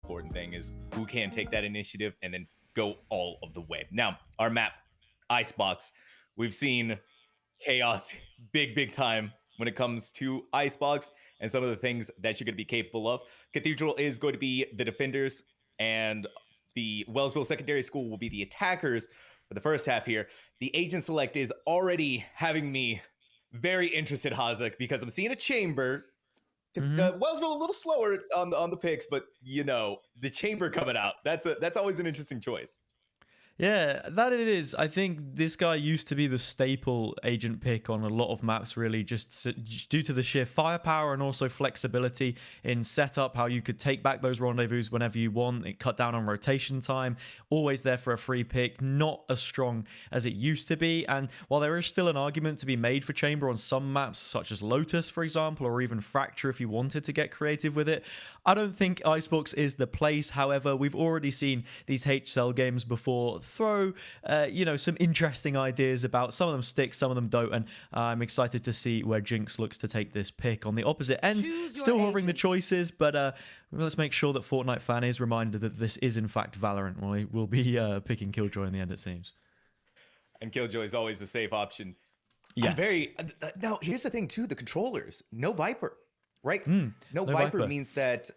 important thing is who can take that initiative and then go all of the way. Now, our map, Icebox, we've seen chaos big time when it comes to Icebox and some of the things that you're going to be capable of. Cathedral is going to be the defenders, and the Wellsville Secondary School will be the attackers for the first half here. The agent select is already having me very interested, Hazak, because I'm seeing a chamber. Wellsville a little slower on the picks, but the chamber coming out. That's always an interesting choice. Yeah, that it is. I think this guy used to be the staple agent pick on a lot of maps, really, just due to the sheer firepower and also flexibility in setup, how you could take back those rendezvous whenever you want. It cut down on rotation time, always there for a free pick, not as strong as it used to be. And while there is still an argument to be made for Chamber on some maps, such as Lotus, for example, or even Fracture if you wanted to get creative with it, I don't think Icebox is the place. However, we've already seen these HSEL games before throw some interesting ideas about. Some of them stick, some of them don't, and I'm excited to see where Jinx looks to take this pick. On the opposite end, still hovering the choices, but let's make sure that Fortnite fan is reminded that this is in fact Valorant. We'll be picking Killjoy in the end, it seems. And Killjoy is always a safe option. Yeah. Now here's the thing too: the controllers, no Viper, right? No Viper means that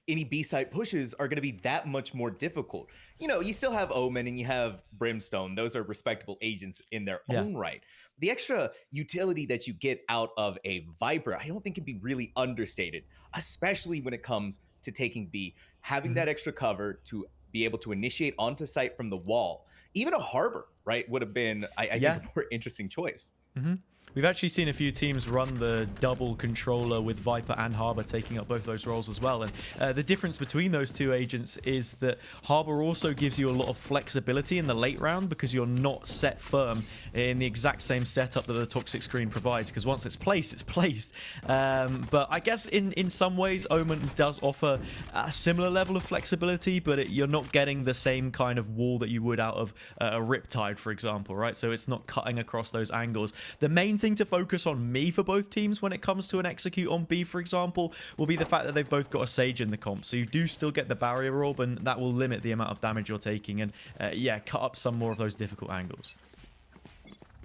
any B-site pushes are going to be that much more difficult. You still have Omen and you have Brimstone. Those are respectable agents in their own right. The extra utility that you get out of a Viper, I don't think can be really understated, especially when it comes to taking B. Having that extra cover to be able to initiate onto site from the wall. Even a Harbor, right, would have been, I think, a more interesting choice. We've actually seen a few teams run the double controller with Viper and Harbor taking up both those roles as well. And the difference between those two agents is that Harbor also gives you a lot of flexibility in the late round because you're not set firm in the exact same setup that the toxic screen provides, because once it's placed, it's placed. But I guess in some ways, Omen does offer a similar level of flexibility, but you're not getting the same kind of wall that you would out of a Riptide, for example, right? So it's not cutting across those angles. The main thing to focus on me for both teams when it comes to an execute on B, for example, will be the fact that they've both got a Sage in the comp. So you do still get the barrier orb, and that will limit the amount of damage you're taking and, cut up some more of those difficult angles.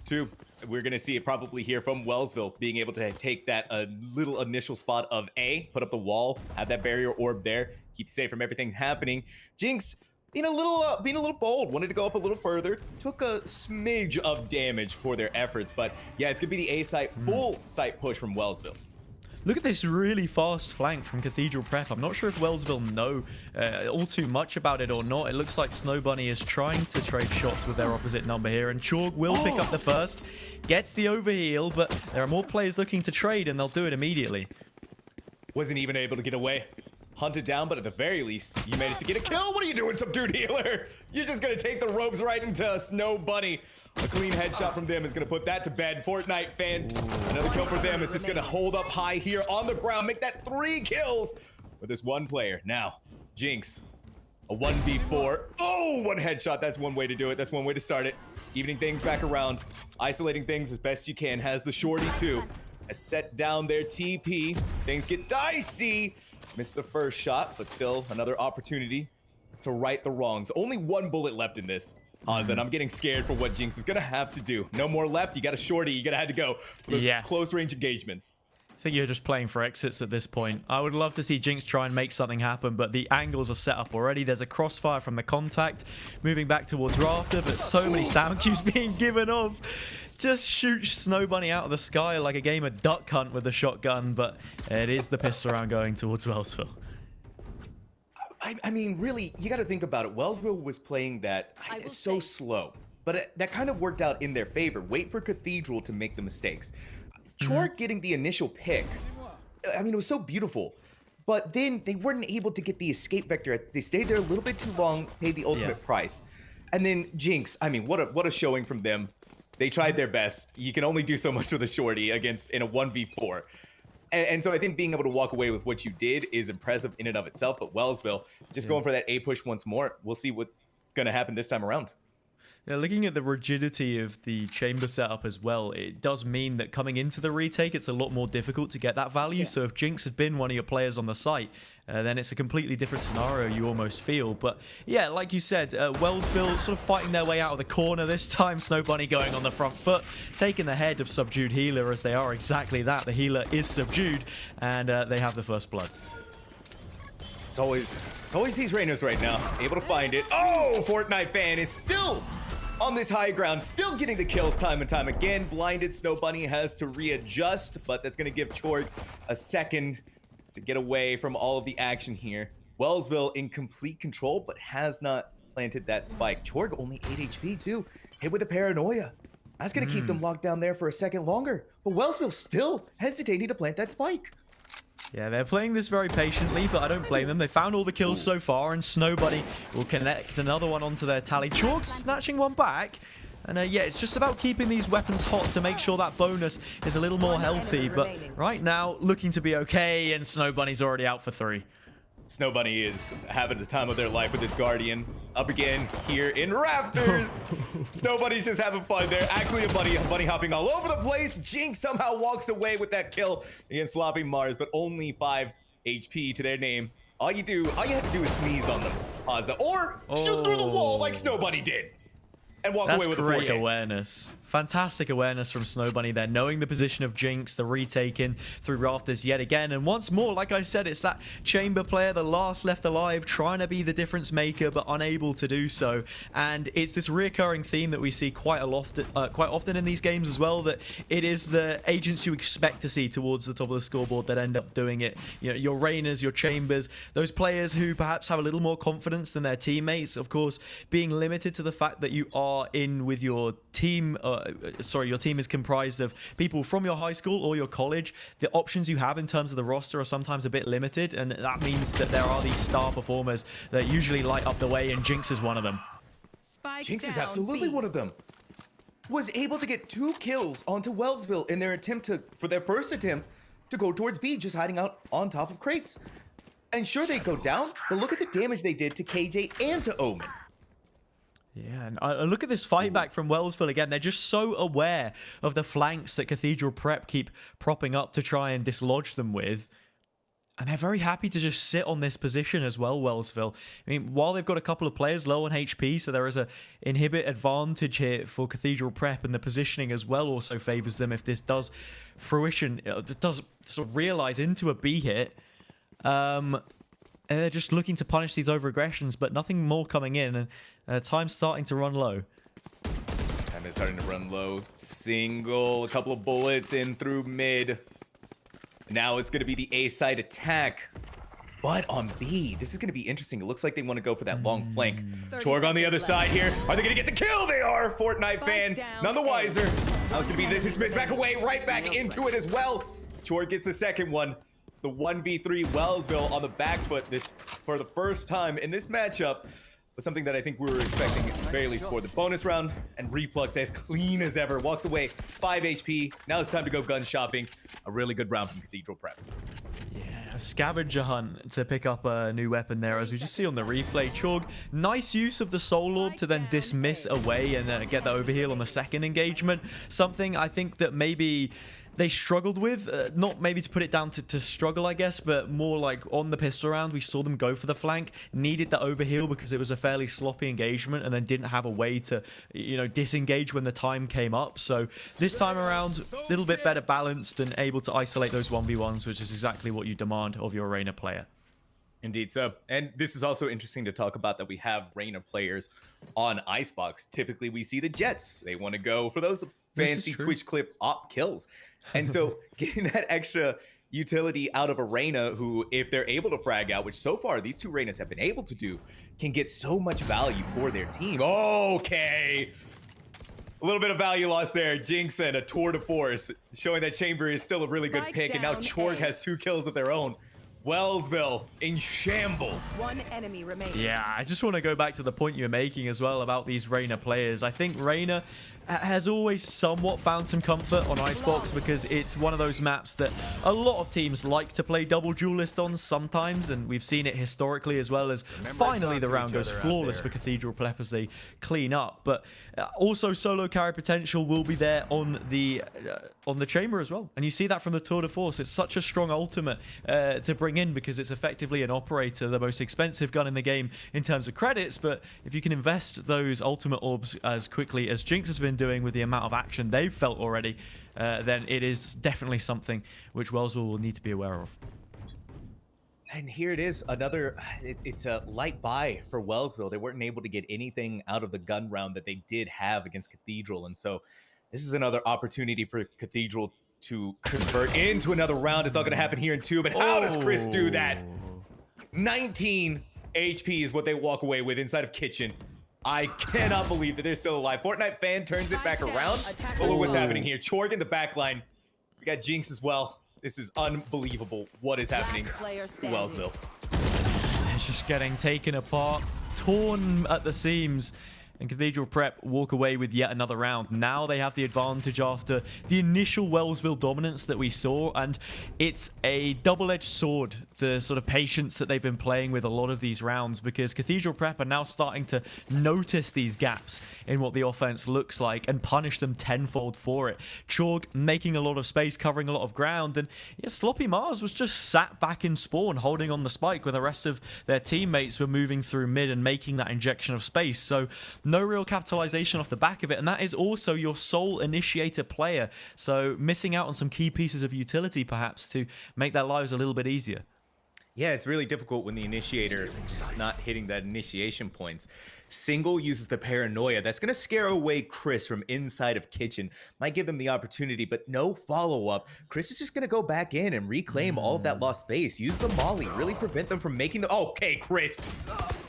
Two, we're going to see it probably here from Wellsville, being able to take that little initial spot of A, put up the wall, have that barrier orb there, keep safe from everything happening. Jinx, being a little bold, wanted to go up a little further, took a smidge of damage for their efforts, but yeah, it's gonna be the A site, full site push from Wellsville. Look at this really fast flank from Cathedral Prep. I'm not sure if Wellsville know all too much about it or not. It looks like Snow Bunny is trying to trade shots with their opposite number here, and Chorg will pick up the first, gets the overheal, but there are more players looking to trade, and they'll do it immediately. Wasn't even able to get away. Hunted down, but at the very least, you managed to get a kill. What are you doing, Subdued Healer? You're just gonna take the ropes right into Snow Bunny. A clean headshot from them is gonna put that to bed. Fortnite fan, another kill for them. Is just gonna hold up high here on the ground, make that 3 kills with this one player. Now, Jinx, a 1v4. Oh, one headshot. That's one way to do it. That's one way to start it. Evening things back around, isolating things as best you can. Has the shorty too. Has set down their TP. Things get dicey. Missed the first shot, but still another opportunity to right the wrongs. Only one bullet left in this, Oz, and I'm getting scared for what Jinx is gonna have to do. No more left. You got a shorty. You're gonna have to go for those close range engagements. I think you're just playing for exits at this point. I would love to see Jinx try and make something happen, but the angles are set up already. There's a crossfire from the contact moving back towards Rafter, but so many sound cues being given off. Just shoot Snow Bunny out of the sky like a game of duck hunt with the shotgun, but it is the pistol round going towards Wellsville. I mean, really, you got to think about it. Wellsville was playing that so slow, but that kind of worked out in their favor. Wait for Cathedral to make the mistakes. Chorg getting the initial pick, I mean, it was so beautiful, but then they weren't able to get the escape vector. They stayed there a little bit too long, paid the ultimate price. And then Jinx, I mean, what a showing from them. They tried their best. You can only do so much with a shorty in a 1v4. And so I think being able to walk away with what you did is impressive in and of itself. But Wellsville, just going for that A push once more. We'll see what's going to happen this time around. Yeah, looking at the rigidity of the chamber setup as well, it does mean that coming into the retake, it's a lot more difficult to get that value. So if Jinx had been one of your players on the site, then it's a completely different scenario, you almost feel. But yeah, like you said, Wellsville sort of fighting their way out of the corner this time. Snow Bunny going on the front foot, taking the head of Subdued Healer, as they are exactly that. The healer is subdued, and they have the first blood. It's always these Reinas right now, able to find it. Oh, Fortnite fan is still on this high ground, still getting the kills time and time again. Blinded Snow Bunny has to readjust, but that's going to give Chorg a second to get away from all of the action here. Wellsville in complete control, but has not planted that spike. Chorg only 8 HP too, hit with a paranoia. That's going to keep them locked down there for a second longer. But Wellsville still hesitating to plant that spike. Yeah, they're playing this very patiently, but I don't blame them. They found all the kills so far, and Snow Bunny will connect another one onto their tally. Chorg snatching one back. And yeah, it's just about keeping these weapons hot to make sure that bonus is a little more healthy. But right now, looking to be okay, and Snow Bunny's already out for 3. Snow Bunny is having the time of their life with this Guardian. Up again here in Rafters. Snow Bunny's just having fun there. Actually, a bunny hopping all over the place. Jinx somehow walks away with that kill against Sloppy Mars, but only 5 HP to their name. All you have to do is sneeze on them, Azza, or shoot through the wall like Snow Bunny did. And walk away with a 4K. That's great awareness. Fantastic awareness from Snow Bunny there, knowing the position of Jinx, the retaking through Rafters yet again. And once more, like I said, it's that chamber player, the last left alive, trying to be the difference maker, but unable to do so. And it's this reoccurring theme that we see quite often in these games as well, that it is the agents you expect to see towards the top of the scoreboard that end up doing it. You know, your Reinas, your Chambers, those players who perhaps have a little more confidence than their teammates, of course, being limited to the fact that you are in with your team, your team is comprised of people from your high school or your college. The options you have in terms of the roster are sometimes a bit limited, and that means that there are these star performers that usually light up the way, and Jinx is one of them. Jinx is absolutely one of them. Was able to get 2 kills onto Wellsville in their for their first attempt to go towards B, just hiding out on top of crates. And sure, they go down, but look at the damage they did to KJ and to Omen. Yeah, and look at this fight back from Wellsville again. They're just so aware of the flanks that Cathedral Prep keep propping up to try and dislodge them with. And they're very happy to just sit on this position as well, Wellsville. I mean, while they've got a couple of players low on HP, so there is a inhibit advantage here for Cathedral Prep, and the positioning as well also favors them if this does fruition, it does sort of realize into a B hit. And they're just looking to punish these over-aggressions, but nothing more coming in, and time's starting to run low. Time is starting to run low. A couple of bullets in through mid. Now it's going to be the A-side attack. But on B, this is going to be interesting. It looks like they want to go for that long flank. Chorg on the other side here. Are they going to get the kill? They are. Fortnite fan, none the wiser. Now it's going to be this. He spins back away, right back into it as well. Chorg gets the second one. It's the 1v3 Wellsville on the back foot this for the first time in this matchup. Was something that I think we were expecting at the very least for the bonus round. And Reflux, as clean as ever, walks away 5 HP. Now it's time to go gun shopping. A really good round from Cathedral Prep. Yeah, a scavenger hunt to pick up a new weapon there, as we just see on the replay. Chorg, nice use of the Soul Orb to then dismiss away and get the overheal on the second engagement. Something I think that maybe they struggled with, not maybe to put it down to struggle, I guess, but more like on the pistol round, we saw them go for the flank, needed the overheal because it was a fairly sloppy engagement, and then didn't have a way to, disengage when the time came up. So this time around, a little bit better balanced and able to isolate those 1v1s, which is exactly what you demand of your Reina player. Indeed so. And this is also interesting to talk about, that we have Reina players on Icebox. Typically, we see the Jets. They want to go for those fancy Twitch clip op kills. And so getting that extra utility out of a Reina who, if they're able to frag out, which so far these 2 Reinas have been able to do, can get so much value for their team. Okay. A little bit of value lost there. Jinx and a tour de force, showing that Chamber is still a really good pick. And now Chorg has 2 kills of their own. Wellsville in shambles. One enemy remaining. Yeah, I just want to go back to the point you were making as well about these Reyna players. I think Reyna has always somewhat found some comfort on Icebox because it's one of those maps that a lot of teams like to play double duelist on sometimes, and we've seen it historically as well as finally the round goes flawless for Cathedral Prep as they clean up. But also solo carry potential will be there on the chamber as well, and you see that from the Tour de Force. It's such a strong ultimate to bring in because it's effectively an operator, the most expensive gun in the game in terms of credits. But if you can invest those ultimate orbs as quickly as Jinx has been doing with the amount of action they've felt already, then it is definitely something which Wellsville will need to be aware of. And here it is, another, it's a light buy for Wellsville. They weren't able to get anything out of the gun round that they did have against Cathedral. And so this is another opportunity for Cathedral to convert into another round. It's all going to happen here in 2, but how does Chris do that? 19 HP is what they walk away with inside of Kitchen. I cannot believe that they're still alive. Fortnite fan turns it back around. But look what's happening here. Chorg in the back line. We got Jinx as well. This is unbelievable what is happening to Wellsville. It's just getting taken apart, torn at the seams. And Cathedral Prep walk away with yet another round. Now they have the advantage after the initial Wellsville dominance that we saw. And it's a double-edged sword, the sort of patience that they've been playing with a lot of these rounds, because Cathedral Prep are now starting to notice these gaps in what the offense looks like and punish them tenfold for it. Chorg making a lot of space, covering a lot of ground. And yeah, Sloppy Mars was just sat back in spawn, holding on the spike when the rest of their teammates were moving through mid and making that injection of space. So no real capitalization off the back of it, and that is also your sole initiator player, so missing out on some key pieces of utility perhaps to make their lives a little bit easier. Yeah, it's really difficult when the initiator is not hitting that initiation points. Single uses the paranoia. That's going to scare away Chris from inside of Kitchen. Might give them the opportunity, but no follow-up. Chris is just going to go back in and reclaim all of that lost space. Use the molly. Really prevent them from making the... Okay, Chris.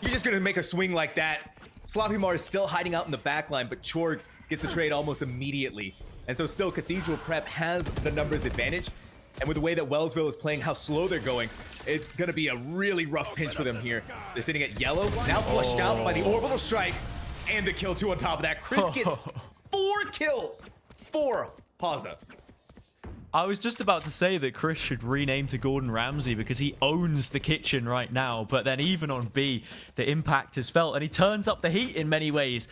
You're just going to make a swing like that. Sloppy Mar is still hiding out in the back line, but Chorg gets the trade almost immediately. And so still Cathedral Prep has the numbers advantage. And with the way that Wellsville is playing, how slow they're going, it's going to be a really rough pinch for them here. They're sitting at yellow, now flushed out by the orbital strike and the kill 2 on top of that. Chris gets 4 kills for Pazza. I was just about to say that Chris should rename to Gordon Ramsay because he owns the kitchen right now, but then even on B, the impact is felt, and he turns up the heat in many ways.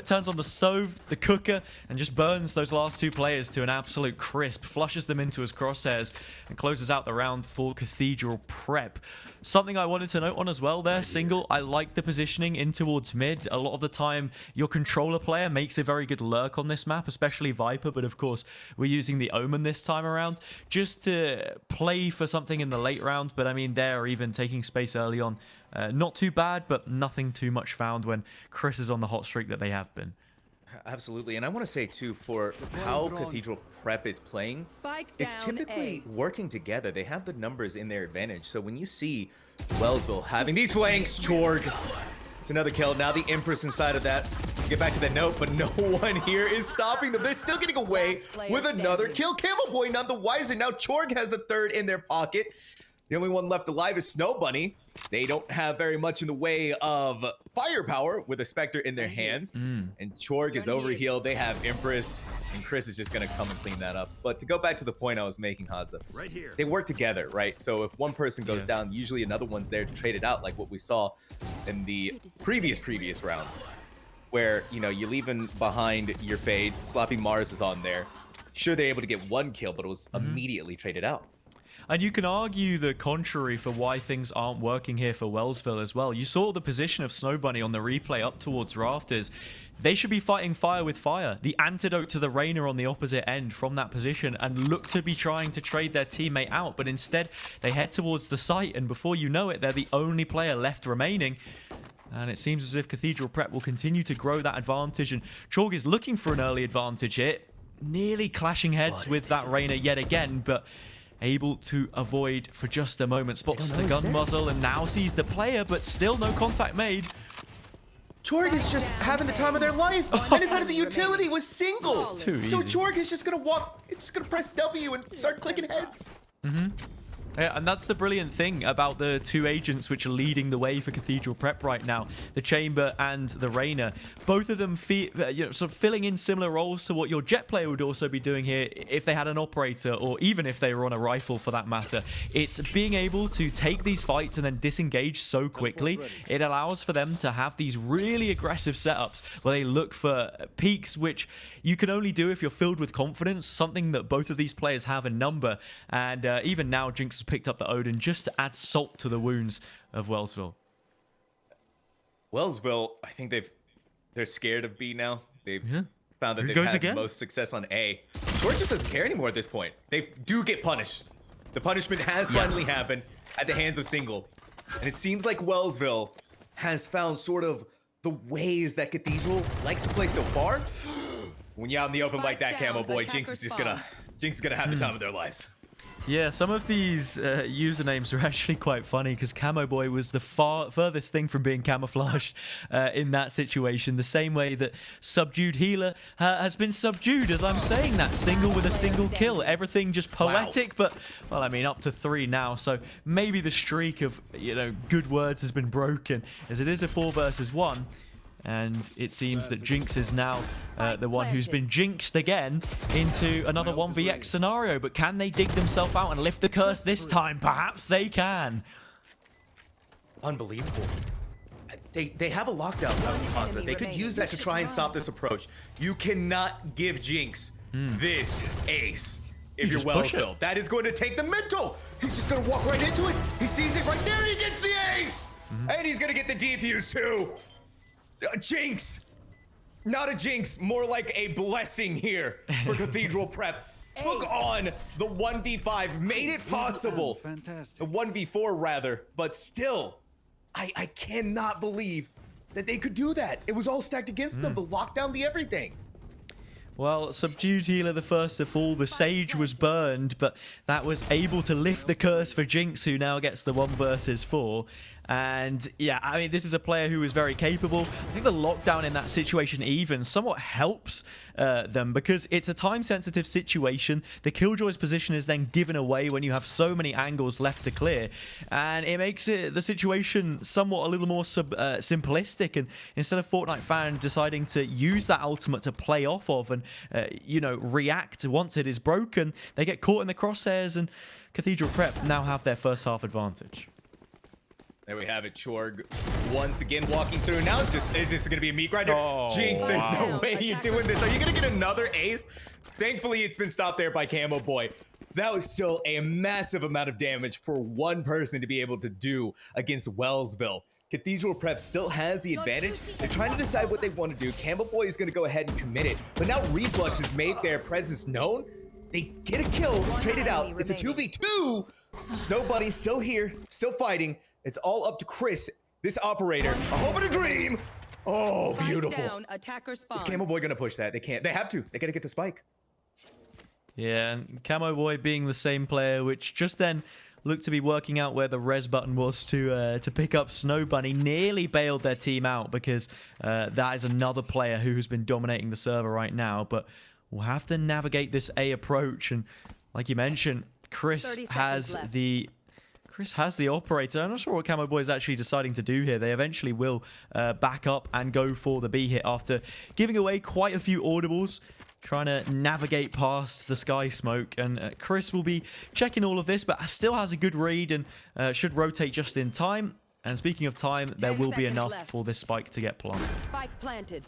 Turns on the stove, the cooker, and just burns those last 2 players to an absolute crisp, flushes them into his crosshairs, and closes out the round for Cathedral Prep. Something I wanted to note on as well there, Single, I like the positioning in towards mid. A lot of the time, your controller player makes a very good lurk on this map, especially Viper, but of course, we're using the Omen this time around just to play for something in the late round. But I mean, they're even taking space early on. Not too bad, but nothing too much found when Chris is on the hot streak that they have been. Absolutely, and I want to say too, for how Cathedral Prep is playing, it's typically working together. They have the numbers in their advantage. So when you see Wellsville having these flanks, Chorg, it's another kill. Now the Empress inside of that. Get back to the note, but no one here is stopping them. They're still getting away with another kill. Camel Boy none the wiser. Now Chorg has the 3rd in their pocket. The only one left alive is Snow Bunny. They don't have very much in the way of firepower with a Spectre in their hands. And Chorg is overhealed. They have Empress, and Chris is just going to come and clean that up. But to go back to the point I was making, Haza, they work together, right? So if one person goes down, usually another one's there to trade it out, like what we saw in the previous round, where, you know, you're leaving behind your Fade. Sloppy Mars is on there. Sure, they're able to get 1 kill, but it was immediately traded out. And you can argue the contrary for why things aren't working here for Wellsville as well. You saw the position of Snow Bunny on the replay up towards Rafters. They should be fighting fire with fire. The antidote to the Reyna on the opposite end from that position, and look to be trying to trade their teammate out. But instead, they head towards the site, and before you know it, they're the only player left remaining. And it seems as if Cathedral Prep will continue to grow that advantage. And Chorg is looking for an early advantage here. Nearly clashing heads with that Reyna yet again, but able to avoid for just a moment. Spots the gun muzzle and now sees the player, but still no contact made. Chorg is just having the time of their life. And inside of the utility was Single. Too easy. So Chorg is just going to walk, it's just going to press W and start clicking heads. Yeah, and that's the brilliant thing about the two agents which are leading the way for Cathedral Prep right now, the Chamber and the Rainer. Both of them sort of filling in similar roles to what your Jet player would also be doing here if they had an operator, or even if they were on a rifle for that matter. It's being able to take these fights and then disengage so quickly. It allows for them to have these really aggressive setups where they look for peaks, which you can only do if you're filled with confidence, something that both of these players have in number. And even now, Jinx has picked up the Odin just to add salt to the wounds of Wellsville. Wellsville, I think they're scared of B now. They've found that they've had the most success on A. Short just doesn't care anymore at this point. They do get punished. The punishment has finally happened at the hands of Single. And it seems like Wellsville has found sort of the ways that Cathedral likes to play so far. When you're out in the open like that, Camo Boy, Jinx is gonna have the time of their lives. Yeah, some of these usernames are actually quite funny because Camo Boy was the furthest thing from being camouflaged in that situation. The same way that Subdued Healer has been subdued as I'm saying that. Single with a single kill. Everything just poetic, but, well, I mean, up to 3 now. So maybe the streak of, good words has been broken as it is a 4 versus 1. And it seems that Jinx is now the one who's been jinxed again into another 1vx scenario. But can they dig themselves out and lift the curse this time? Perhaps they can. Unbelievable. They have a lockdown concept. They could use that to try and stop this approach. You cannot give Jinx this ace if you're Wellsville. That is going to take the mental. He's just going to walk right into it. He sees it right there. He gets the ace. And he's going to get the defuse too. Jinx! Not a jinx, more like a blessing here for Cathedral Prep. Took on the 1v5, made it possible. Fantastic. The 1v4 rather, but still, I cannot believe that they could do that. It was all stacked against them, the lockdown, the everything. Well, Subdued Healer the first to fall. The Sage was burned, but that was able to lift the curse for Jinx, who now gets the 1 versus 4. And yeah, I mean, this is a player who is very capable. I think the lockdown in that situation even somewhat helps them because it's a time-sensitive situation. The Killjoy's position is then given away when you have so many angles left to clear. And it makes the situation somewhat a little more simplistic. And instead of Fortnite fan deciding to use that ultimate to play off of and, react once it is broken, they get caught in the crosshairs and Cathedral Prep now have their first half advantage. There we have it, Chorg once again walking through. Now it's just, is this going to be a meat grinder? Oh, Jinx, there's no way you're doing this. Are you going to get another ace? Thankfully, it's been stopped there by Camo Boy. That was still a massive amount of damage for one person to be able to do against Wellsville. Cathedral Prep still has the advantage. They're trying to decide what they want to do. Camo Boy is going to go ahead and commit it. But now Reflux has made their presence known. They get a kill, trade it out. It's a 2v2. Snow Bunny still here, still fighting. It's all up to Chris, this operator. A hope and a dream. Oh, beautiful. Is Camo Boy going to push that? They can't. They have to. They got to get the spike. Yeah, and Camo Boy being the same player, which just then looked to be working out where the res button was to pick up Snow Bunny, nearly bailed their team out because that is another player who has been dominating the server right now. But we'll have to navigate this A approach. And like you mentioned, Chris has the operator. I'm not sure what Camo Boy is actually deciding to do here. They eventually will back up and go for the B hit after giving away quite a few audibles, trying to navigate past the sky smoke. And Chris will be checking all of this, but still has a good read and should rotate just in time. And speaking of time, there will be enough for this spike to get planted. Spike planted.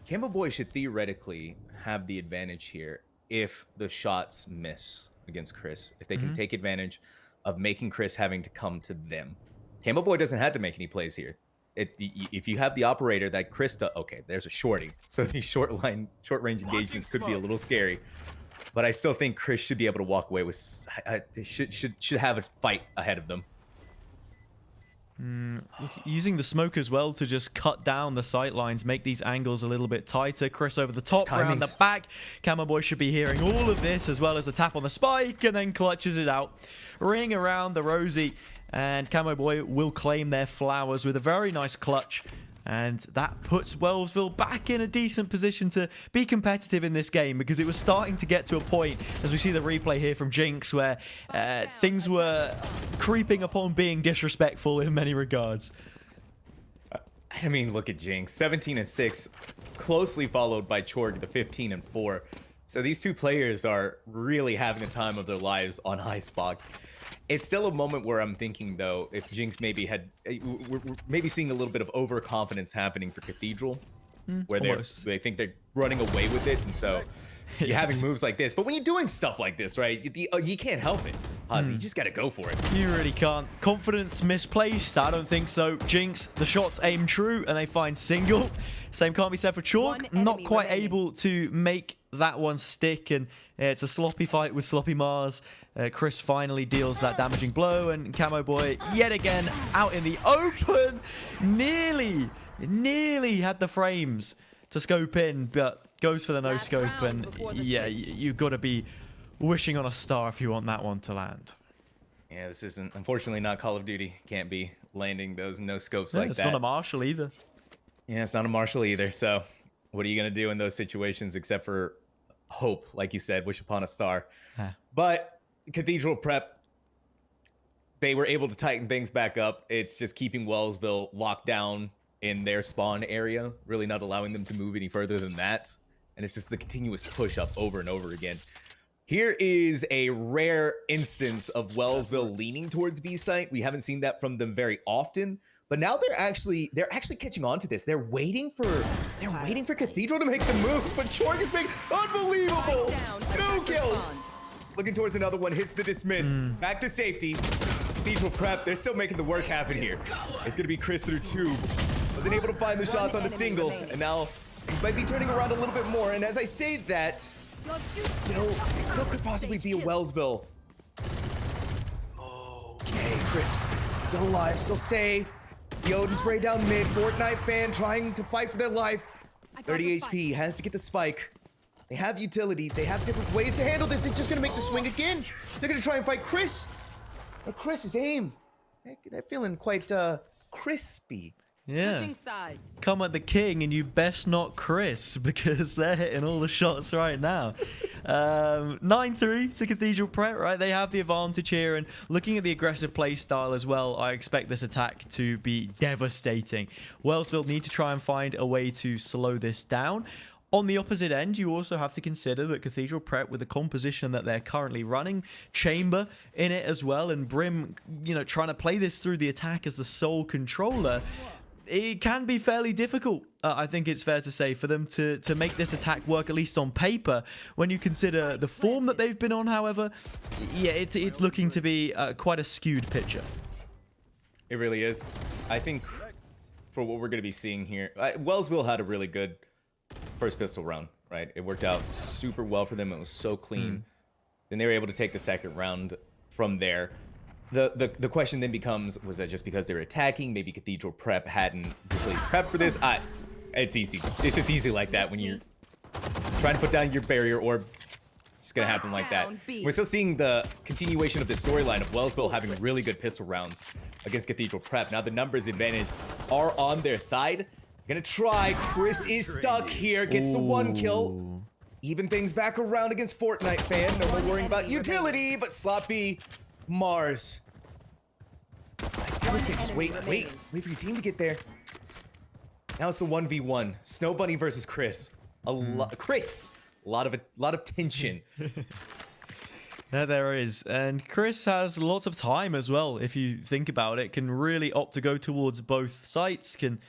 Camo Boy should theoretically have the advantage here if the shots miss against Chris. If they can take advantage of making Chris having to come to them. Camo Boy doesn't have to make any plays here. If you have the operator that Chris does, okay, there's a shorty. So these short range engagements could be a little scary. But I still think Chris should be able to walk away with, should have a fight ahead of them. Using the smoke as well to just cut down the sight lines, make these angles a little bit tighter. Chris over the top, around the back. Camo Boy should be hearing all of this, as well as the tap on the spike, and then clutches it out. Ring around the Rosie, and Camo Boy will claim their flowers with a very nice clutch. And that puts Wellsville back in a decent position to be competitive in this game, because it was starting to get to a point, as we see the replay here from Jinx, where things were creeping upon being disrespectful in many regards. I mean, look at Jinx, 17-6, closely followed by Chorg, the 15-4. So these two players are really having the time of their lives on Icebox. It's still a moment where I'm thinking, though, if Jinx maybe had, we're maybe seeing a little bit of overconfidence happening for Cathedral, where they think they're running away with it, and so you're having moves like this. But when you're doing stuff like this, right, you can't help it. Ozzy, you just gotta go for it. You really can't. Confidence misplaced? I don't think so. Jinx, the shots aim true, and they find single. Same can't be said for Chalk. Not quite able to make that one stick, and it's a sloppy fight with Sloppy Mars. Chris finally deals that damaging blow, and Camo Boy yet again out in the open. Nearly had the frames to scope in, but goes for the no scope, and yeah, you've got to be wishing on a star if you want that one to land. Yeah, this isn't, unfortunately, not Call of Duty. Can't be landing those no scopes like that. It's not a Marshall either. Yeah, it's not a Marshall either. So what are you going to do in those situations except for hope, like you said, wish upon a star? But Cathedral Prep, they were able to tighten things back up. It's just keeping Wellsville locked down in their spawn area, really not allowing them to move any further than that. And it's just the continuous push up over and over again. Here is a rare instance of Wellsville leaning towards B site. We haven't seen that from them very often, but now they're actually catching on to this. They're waiting for Cathedral to make the moves, but Chorg is making unbelievable 2 kills. Looking towards another one, hits the dismiss. Back to safety. Cathedral Prep, they're still making the work happen here. It's gonna be Chris through 2. Wasn't able to find the shots on the single, and now things might be turning around a little bit more. And as I say that, it still could possibly be a Wellsville. Okay, Chris, still alive, still safe. The Odin spray down mid. Fortnite fan trying to fight for their life. 30 HP, has to get the spike. They have utility. They have different ways to handle this. They're just gonna make the swing again. They're gonna try and fight Chris. But Chris's aim, they're feeling quite crispy. Yeah. Come at the king, and you best not Chris, because they're hitting all the shots right now. 9-3 to Cathedral Prep, right? They have the advantage here, and looking at the aggressive play style as well, I expect this attack to be devastating. Wellsville need to try and find a way to slow this down. On the opposite end, you also have to consider that Cathedral Prep, with the composition that they're currently running, Chamber in it as well, and Brim, you know, trying to play this through the attack as the sole controller, it can be fairly difficult, I think it's fair to say, for them to make this attack work, at least on paper. When you consider the form that they've been on, however, yeah, it's looking to be quite a skewed picture. It really is. I think for what we're going to be seeing here, Wellsville had a really good first pistol round, right? It worked out super well for them. It was so clean. Then they were able to take the second round from there. The question then becomes, was that just because they were attacking? Maybe Cathedral Prep hadn't completely prepped for this. It's easy. It's just easy like that when you're trying to put down your barrier orb. It's going to happen like that. We're still seeing the continuation of the storyline of Wellsville having really good pistol rounds against Cathedral Prep. Now the numbers advantage are on their side. Gonna try. Chris is stuck here. Gets the 1 kill. Even things back around against Fortnite fan. No more worrying about utility, but Sloppy Mars. I would say just wait for your team to get there. Now it's the 1v1. Snow Bunny versus Chris. Chris. A lot of tension. There is. And Chris has lots of time as well, if you think about it. Can really opt to go towards both sites. Can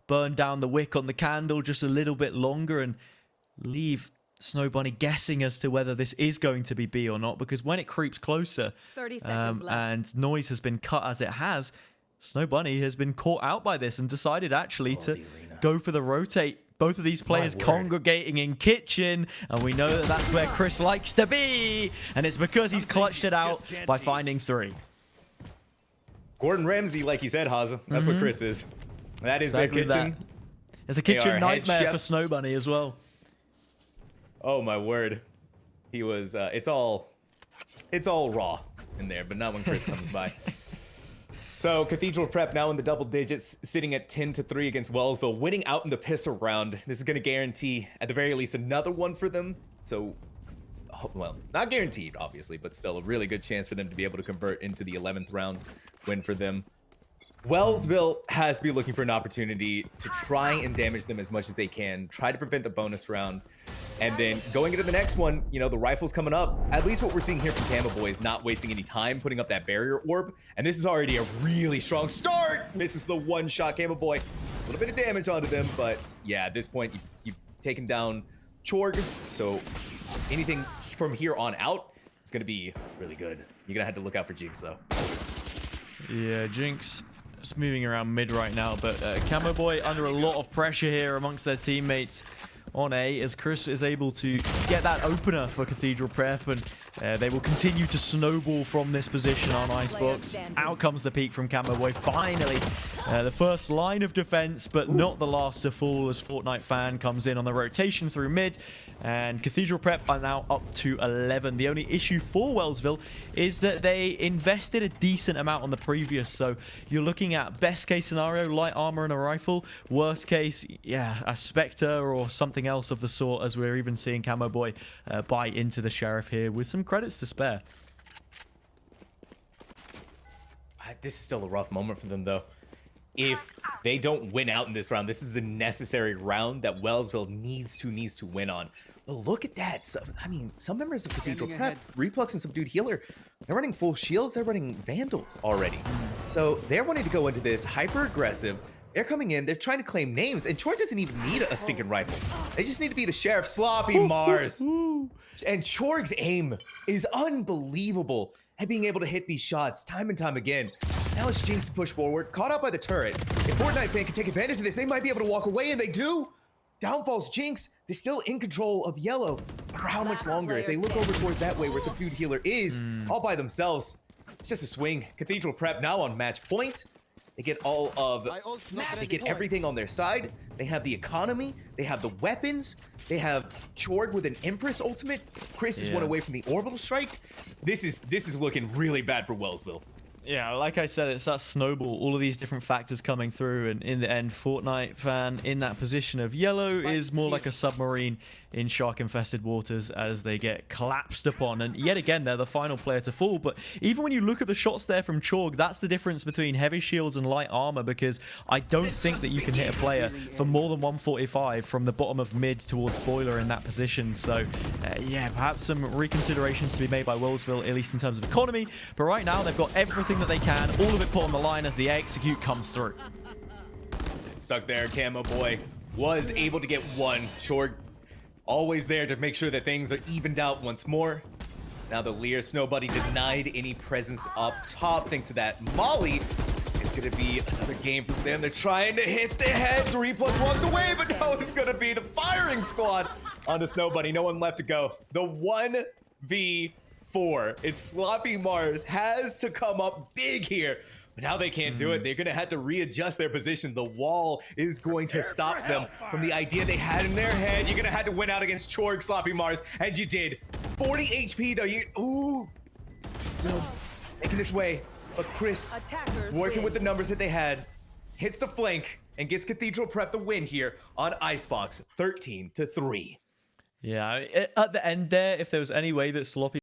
burn down the wick on the candle just a little bit longer and leave Snow Bunny guessing as to whether this is going to be B or not, because when it creeps closer 30 seconds left. and noise has been cut as it has, Snow Bunny has been caught out by this and decided actually to go for the rotate. Both of these players congregating in kitchen, and we know that that's where Chris likes to be, and it's because he's clutched it out by finding 3. Gordon Ramsay, like you said, Haza. That's what Chris is. That is Exactly their kitchen. It's a kitchen nightmare for Snow Bunny as well. Oh my word. He was it's all raw in there, but not when Chris comes by. So Cathedral Prep now in the double digits, sitting at 10-3 against Wellsville, winning out in the pistol round. This is going to guarantee, at the very least, another one for them. So, well, not guaranteed, obviously, but still a really good chance for them to be able to convert into the 11th round win for them. Wellsville has to be looking for an opportunity to try and damage them as much as they can, try to prevent the bonus round. And then going into the next one, you know, the rifle's coming up. At least what we're seeing here from Camo Boy is not wasting any time putting up that barrier orb. And this is already a really strong start. Misses the one shot. Camo Boy, a little bit of damage onto them. But yeah, at this point, you've taken down Chorg. So anything from here on out is going to be really good. You're going to have to look out for Jinx, though. Yeah, Jinx is moving around mid right now. But Camo Boy under a lot of pressure here amongst their teammates on A, as Chris is able to get that opener for Cathedral Prep, and they will continue to snowball from this position on Icebox. Out comes the peak from Camo Boy. Finally, the first line of defense, but not the last to fall, as Fortnite Fan comes in on the rotation through mid, and Cathedral Prep are now up to 11. The only issue for Wellsville is that they invested a decent amount on the previous, so you're looking at best case scenario, light armor and a rifle. Worst case, yeah, a Spectre or something else of the sort, as we're even seeing Camo Boy buy into the Sheriff here with some credits to spare. This is still a rough moment for them, though. If they don't win out in this round, this is a necessary round that Wellsville needs to win on. But look at that. So, I mean, some members of Cathedral Prep, Reflux and Subdued Healer, they're running full shields. They're running Vandals already. So they're wanting to go into this hyper aggressive. They're coming in, they're trying to claim names, and Chorg doesn't even need a stinking rifle. They just need to be the Sheriff. Sloppy Mars. And Chorg's aim is unbelievable at being able to hit these shots time and time again. Now it's Jinx to push forward, caught out by the turret. If Fortnite Fan can take advantage of this, they might be able to walk away, and they do. Down falls Jinx. They're still in control of yellow. But for how much longer? If they look over towards that way where Subdued Healer is, all by themselves, it's just a swing. Cathedral Prep now on match point. They get all of, they get everything on their side. They have the economy. They have the weapons. They have Chorg with an Empress ultimate. Chris is one away from the orbital strike. This is looking really bad for Wellsville. Yeah, like I said, it's that snowball, all of these different factors coming through, and in the end, Fortnite Fan in that position of yellow is more like a submarine in shark-infested waters as they get collapsed upon, and yet again, they're the final player to fall. But even when you look at the shots there from Chorg, that's the difference between heavy shields and light armor, because I don't think that you can hit a player for more than 145 from the bottom of mid towards Boiler in that position. So, yeah, perhaps some reconsiderations to be made by Wellsville, at least in terms of economy, but right now, they've got everything that they can, all of it put on the line as the execute comes through. Stuck there, Camo Boy was able to get one. Chorg always there to make sure that things are evened out once more. Now the Lear Snow Buddy denied any presence up top thanks to that Molly. It's gonna be another game for them. They're trying to hit the heads. Reflux walks away, but now it's gonna be the firing squad on the Snow Buddy. No one left to go. The 1v4. It's Sloppy Mars has to come up big here. But now they can't do it. They're going to have to readjust their position. The wall is going to stop them from the idea they had in their head. You're going to have to win out against Chorg, Sloppy Mars, and you did. 40 HP though. Ooh. So making his way. But Chris, working with the numbers that they had, hits the flank and gets Cathedral Prep the win here on Icebox, 13-3. Yeah, at the end there, if there was any way that Sloppy